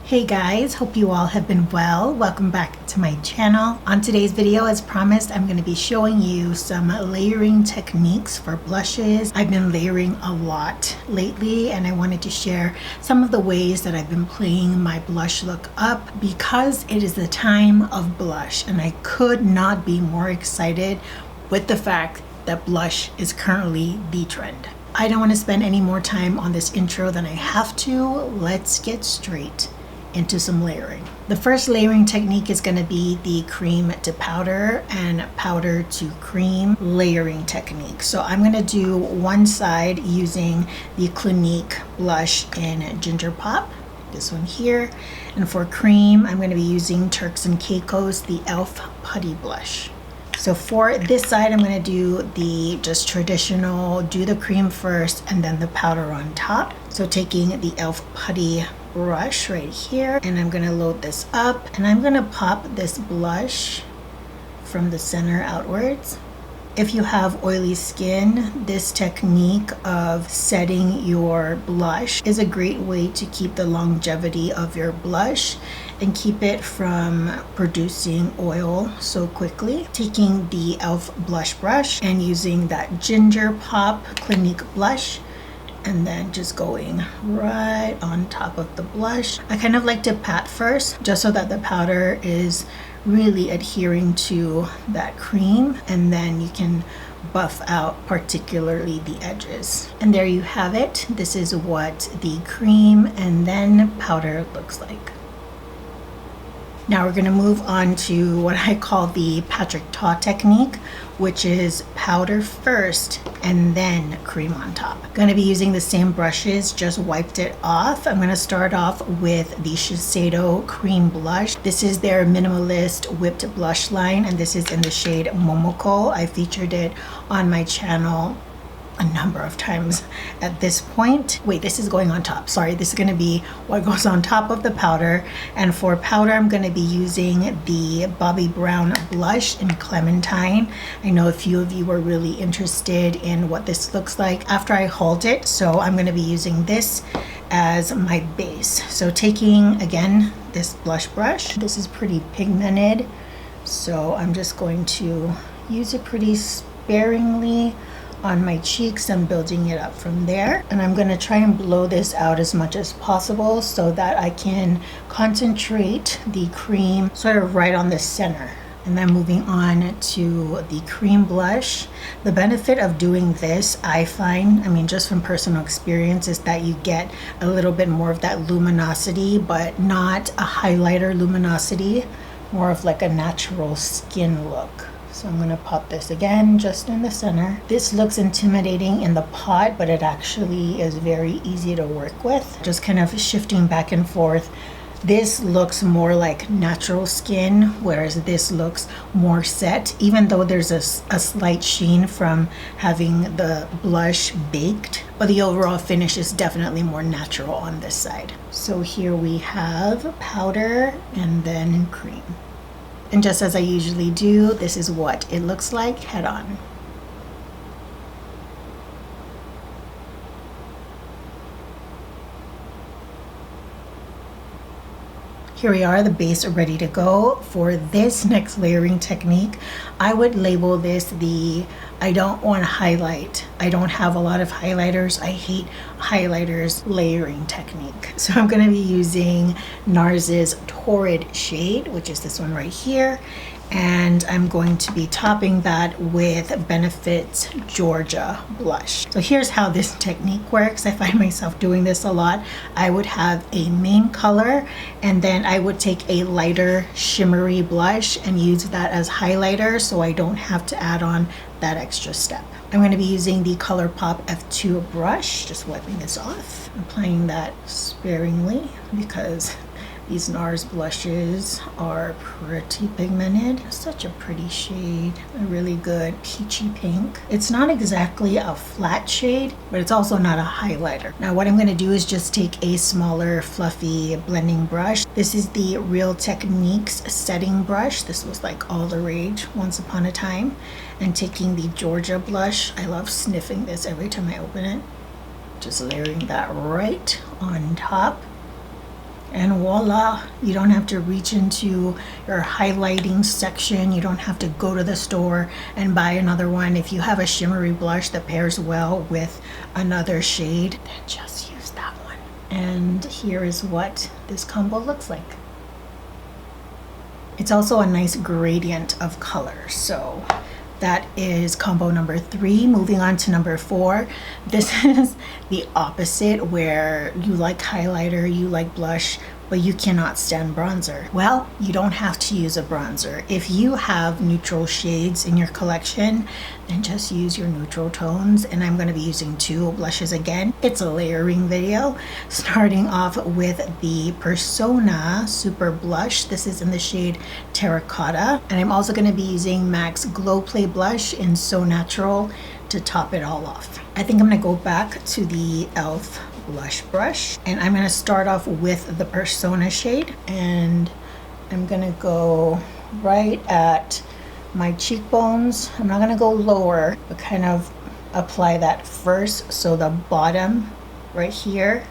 Hey guys, hope you all have been well. Welcome back to my channel. On today's video, as promised, I'm going to be showing you some layering techniques for blushes. I've been layering a lot lately and I wanted to share some of the ways that I've been playing my blush look up because it is the time of blush and I could not be more excited with the fact that blush is currently the trend. I don't want to spend any more time on this intro than I have to. Let's get straight into some layering. The first layering technique is going to be the cream to powder and powder to cream layering technique. So I'm going to do one side using the Clinique blush in Ginger Pop, this one here, and for cream I'm going to be using Turks and Caicos, the e.l.f. Putty blush. So for this side, I'm going to do the just traditional, do the cream first and then the powder on top. So taking the e.l.f. Putty brush right here, and I'm going to load this up and I'm going to pop this blush from the center outwards. If you have oily skin, this technique of setting your blush is a great way to keep the longevity of your blush and keep it from producing oil so quickly. Taking the e.l.f. blush brush and using that Ginger Pop Clinique blush and then just going right on top of the blush. I kind of like to pat first just so that the powder is really adhering to that cream, and then you can buff out particularly the edges. And there you have it. This is what the cream and then powder looks like. Now we're going to move on to what I call the Patrick Ta technique, which is powder first and then cream on top. I'm going to be using the same brushes, just wiped it off. I'm going to start off with the Shiseido cream blush. This is their minimalist whipped blush line, and this is in the shade Momoko. I featured it on my channel a number of times at this point. Wait, this is going on top. Sorry, this is going to be what goes on top of the powder. And for powder, I'm going to be using the Bobbi Brown blush in Clementine. I know a few of you were really interested in what this looks like after I hauled it, so I'm going to be using this as my base. So taking, again, this blush brush. This is pretty pigmented, so I'm just going to use it pretty sparingly on my cheeks and building it up from there. And I'm going to try and blow this out as much as possible so that I can concentrate the cream sort of right on the center. And then moving on to the cream blush. The benefit of doing this, I find, I mean, just from personal experience, is that you get a little bit more of that luminosity, but not a highlighter luminosity, more of like a natural skin look. So I'm going to pop this again just in the center. This looks intimidating in the pot, but it actually is very easy to work with. Just kind of shifting back and forth. This looks more like natural skin, whereas this looks more set, even though there's a slight sheen from having the blush baked. But the overall finish is definitely more natural on this side. So here we have powder and then cream. And just as I usually do, this is what it looks like head on. Here we are, the base ready to go. For this next layering technique, I would label this the I don't want to highlight. I don't have a lot of highlighters. I hate highlighters layering technique. So I'm going to be using NARS's Torrid shade, which is this one right here. And I'm going to be topping that with Benefit's Georgia blush. So here's how this technique works. I find myself doing this a lot. I would have a main color and then I would take a lighter shimmery blush and use that as highlighter so I don't have to add on that extra step. I'm going to be using the ColourPop F2 brush, just wiping this off, applying that sparingly because these NARS blushes are pretty pigmented. Such a pretty shade, a really good peachy pink. It's not exactly a flat shade, but it's also not a highlighter. Now what I'm going to do is just take a smaller fluffy blending brush. This is the Real Techniques setting brush. This was like all the rage once upon a time. And taking the Georgia blush, I love sniffing this every time I open it. Just layering that right on top. And voila, you don't have to reach into your highlighting section. You don't have to go to the store and buy another one. If you have a shimmery blush that pairs well with another shade, then just use that one. And here is what this combo looks like. It's also a nice gradient of color. So that is combo number 3. Moving on to number 4. This is the opposite, where you like highlighter, you like blush, but you cannot stand bronzer. Well, you don't have to use a bronzer. If you have neutral shades in your collection, then just use your neutral tones. And I'm going to be using 2 blushes again. It's a layering video, starting off with the Persona Super Blush. This is in the shade Terracotta. And I'm also going to be using MAC's Glow Play Blush in So Natural to top it all off. I think I'm going to go back to the e.l.f. blush brush, and I'm going to start off with the Persona shade, and I'm going to go right at my cheekbones. I'm not going to go lower, but kind of apply that first, so the bottom right here,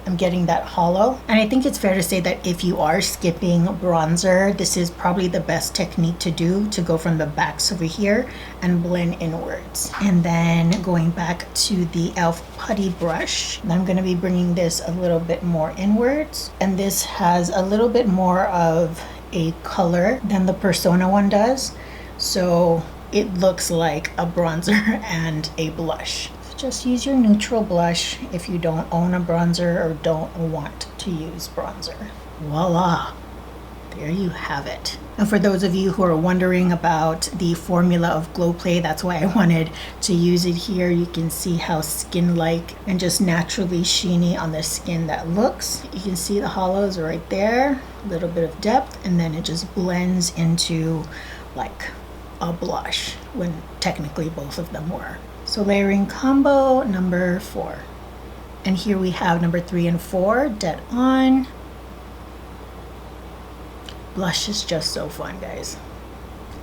I'm getting that hollow. And I think it's fair to say that if you are skipping bronzer, this is probably the best technique to do, to go from the backs over here and blend inwards. And then going back to the e.l.f. Putty brush, I'm going to be bringing this a little bit more inwards. And this has a little bit more of a color than the Persona one does. So it looks like a bronzer and a blush. Just use your neutral blush if you don't own a bronzer or don't want to use bronzer. Voila! There you have it. And for those of you who are wondering about the formula of Glow Play, that's why I wanted to use it here. You can see how skin-like and just naturally sheeny on the skin that looks. You can see the hollows right there, a little bit of depth, and then it just blends into like a blush, when technically both of them were. So layering combo number 4. And here we have number 3 and 4, dead on. Blush is just so fun, guys.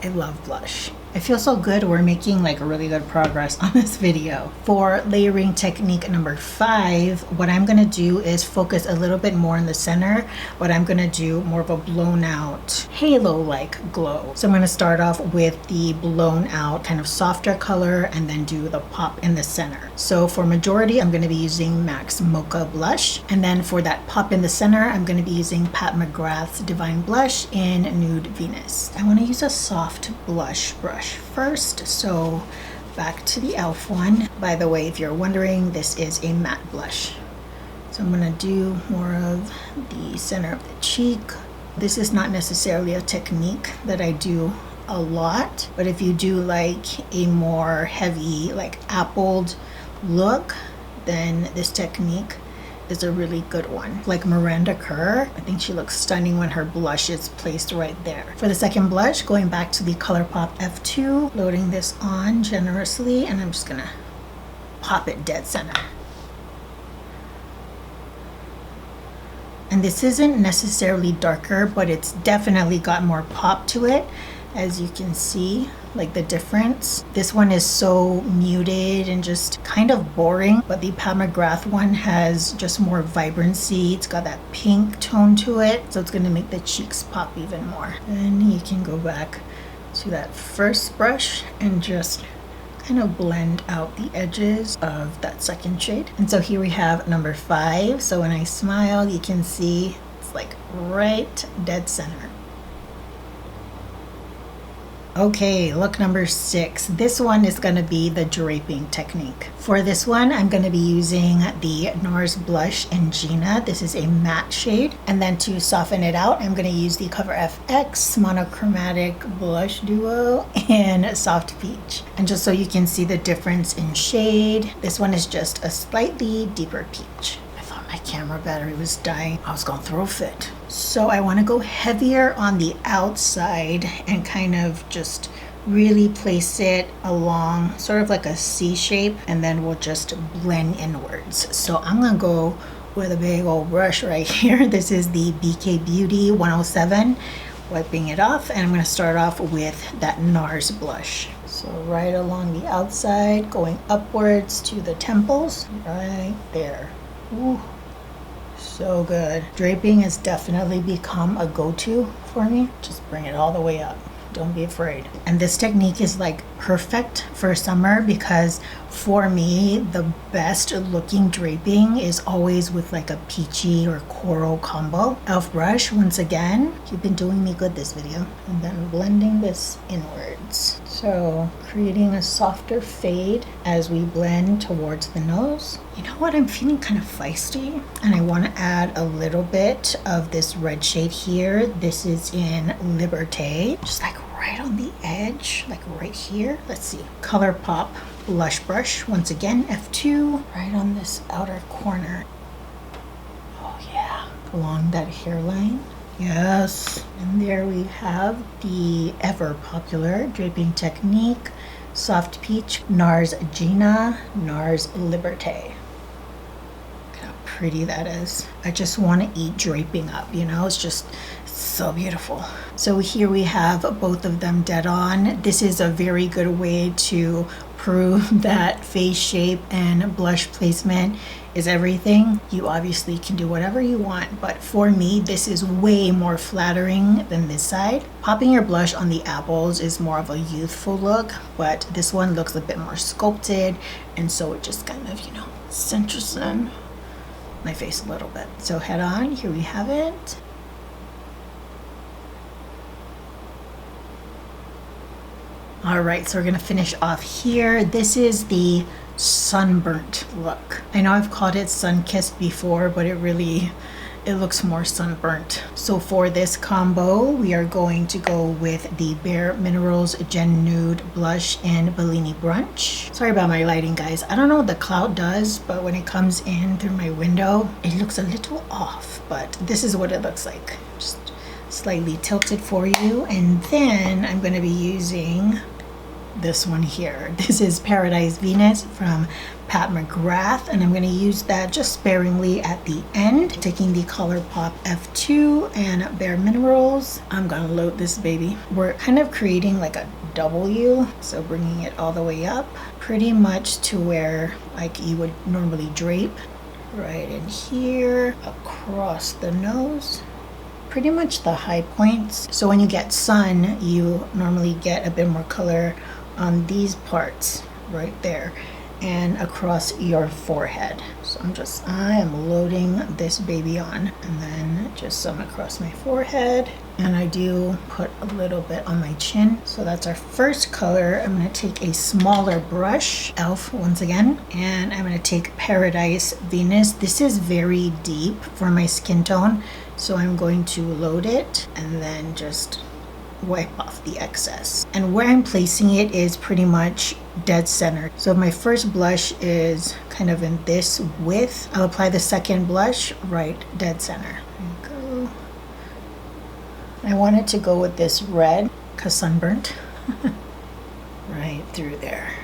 I love blush. I feel so good. We're making like really good progress on this video. For layering technique number 5, what I'm gonna do is focus a little bit more in the center, but I'm gonna do more of a blown out halo-like glow. So I'm gonna start off with the blown out kind of softer color and then do the pop in the center. So for majority, I'm gonna be using MAC's Mocha blush. And then for that pop in the center, I'm gonna be using McGrath's Divine Blush in Nude Venus. I wanna use a soft blush brush first, so back to the e.l.f. one. By the way, if you're wondering, this is a matte blush. So I'm gonna do more of the center of the cheek. This is not necessarily a technique that I do a lot, but if you do like a more heavy, like appled look, then this technique is a really good one. Like Miranda Kerr, I think she looks stunning when her blush is placed right there. For the second blush, going back to the ColourPop F2, loading this on generously, and I'm just gonna pop it dead center. And this isn't necessarily darker, but it's definitely got more pop to it, as you can see, like the difference. This one is so muted and just kind of boring, but the McGrath one has just more vibrancy. It's got that pink tone to it, so it's gonna make the cheeks pop even more. And you can go back to that first brush and just kind of blend out the edges of that second shade. And so here we have number 5. So when I smile, you can see it's like right dead center. Okay, look number 6. This one is going to be the draping technique. For this one, I'm going to be using the NARS blush in Gina. This is a matte shade. And then to soften it out, I'm going to use the CoverFX Monochromatic Blush Duo in Soft Peach. And just so you can see the difference in shade, this one is just a slightly deeper peach. My camera battery was dying. I was gonna throw a fit. So I want to go heavier on the outside and kind of just really place it along sort of like a C shape, and then we'll just blend inwards. So I'm gonna go with a big old brush right here. This is the BK Beauty 107, wiping it off, and I'm gonna start off with that NARS blush. So right along the outside, going upwards to the temples, right there. Ooh. So good. Draping has definitely become a go-to for me. Just bring it all the way up. Don't be afraid. And this technique is like perfect for summer because for me, the best looking draping is always with like a peachy or coral combo. Elf brush, once again, you've been doing me good this video. And then blending this inwards. So creating a softer fade as we blend towards the nose. You know what, I'm feeling kind of feisty and I want to add a little bit of this red shade here. This is in Liberte, just like right on the edge, like right here. Let's see, ColourPop blush brush, once again F2, right on this outer corner. Oh yeah, along that hairline. Yes, and there we have the ever popular draping technique, Soft Peach, NARS Gina, NARS Liberte. Pretty that is. I just want to eat draping up, you know, it's just so beautiful. So here we have both of them dead on. This is a very good way to prove that face shape and blush placement is everything. You obviously can do whatever you want, but for me, this is way more flattering than this side. Popping your blush on the apples is more of a youthful look, but this one looks a bit more sculpted, and so it just kind of, you know, centers in my face a little bit. So head on, here we have it. All right, so we're gonna finish off here. This is the sunburnt look. I know I've called it sun-kissed before, but it looks more sunburnt. So for this combo, we are going to go with the Bare Minerals Gen Nude Blush in Bellini Brunch. Sorry about my lighting, guys. I don't know what the cloud does, but when it comes in through my window, it looks a little off, but this is what it looks like. Just slightly tilted for you. And then I'm gonna be using this one here. This is Paradise Venus from Pat McGrath, and I'm going to use that just sparingly at the end. Taking the ColourPop F2 and Bare Minerals, I'm going to load this baby. We're kind of creating like a W, so bringing it all the way up, pretty much to where like you would normally drape, right in here, across the nose. Pretty much the high points. So when you get sun, you normally get a bit more color on these parts right there and across your forehead. So I am loading this baby on, and then just some across my forehead, and I do put a little bit on my chin. So that's our first color. I'm going to take a smaller brush, Elf once again, and I'm going to take Paradise Venus. This is very deep for my skin tone, so I'm going to load it and then just wipe off the excess. And where I'm placing it is pretty much dead center. So my first blush is kind of in this width. I'll apply the second blush right dead center. There you go. I wanted to go with this red because sunburnt. Right through there.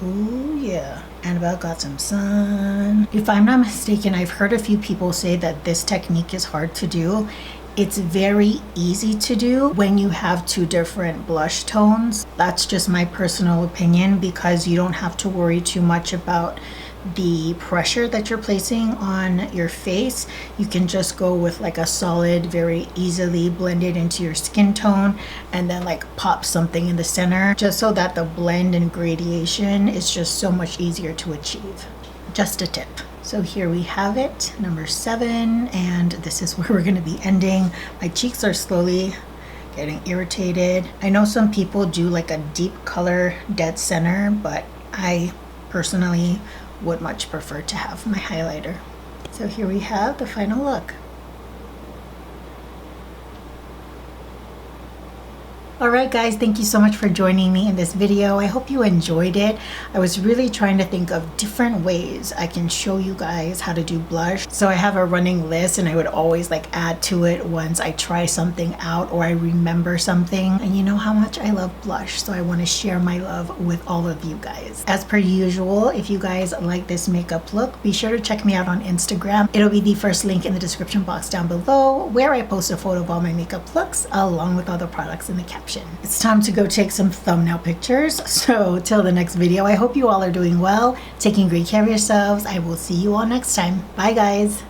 Ooh yeah. Annabelle got some sun. If I'm not mistaken, I've heard a few people say that this technique is hard to do. It's very easy to do when you have two different blush tones. That's just my personal opinion, because you don't have to worry too much about the pressure that you're placing on your face. You can just go with like a solid, very easily blended into your skin tone, and then like pop something in the center, just so that the blend and gradation is just so much easier to achieve. Just a tip. So here we have it, number 7, and this is where we're going to be ending. My cheeks are slowly getting irritated. I know some people do like a deep color dead center, but I personally would much prefer to have my highlighter. So here we have the final look. Alright guys, thank you so much for joining me in this video. I hope you enjoyed it. I was really trying to think of different ways I can show you guys how to do blush. So I have a running list, and I would always like add to it once I try something out or I remember something. And you know how much I love blush, so I want to share my love with all of you guys. As per usual, if you guys like this makeup look, be sure to check me out on Instagram. It'll be the first link in the description box down below, where I post a photo of all my makeup looks along with all the products in the caption. It's time to go take some thumbnail pictures. So till the next video, I hope you all are doing well, taking great care of yourselves. I will see you all next time. Bye guys.